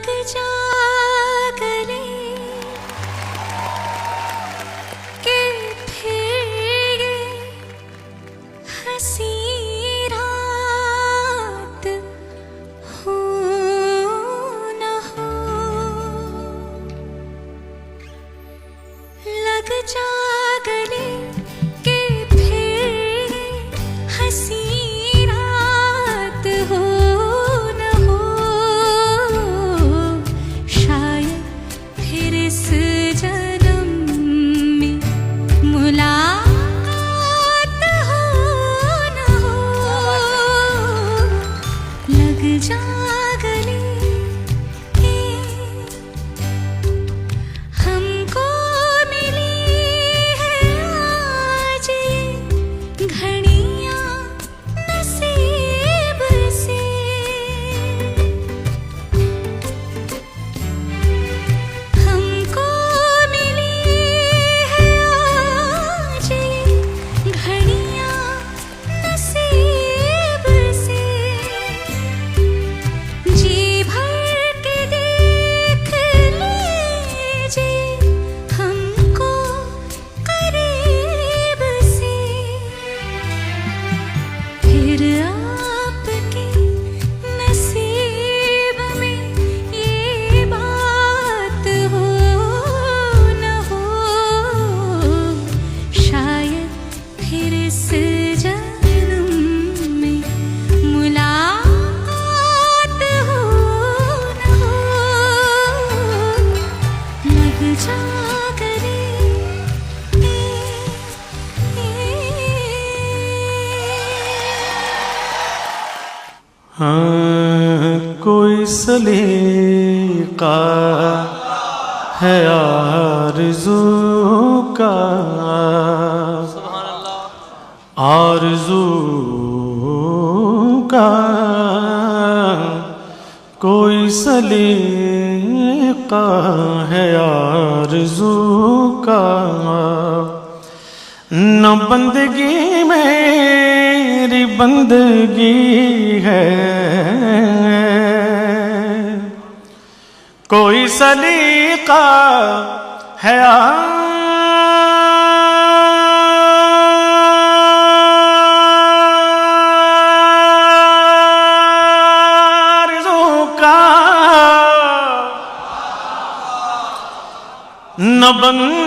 लग जा गले के फिर ये हंसी रात हो न हो। लग जा गले के फिर ये हंसी रात हो न हो। शायद फिर इस जन्म में मुलाकात हो न हो। लग जा गले हमको मिली है आज ये घड़ियां नसीब से। हमको मिली है आज ये घड़ियां नसीब से। जी भर के देख लीजिए हमको करीब से। फिर आपके नसीब में ये बात हो न हो। शायद फिर इस जन्म में मुलाकात हो न हो। लग जा गले हाँ, कोई सलीका है आरज़ू का, आरज़ू का कोई सलीका है आरज़ू का। न बंदगी मेरी बंदगी है, कोई सलीका है आरज़ू का। न बंदगी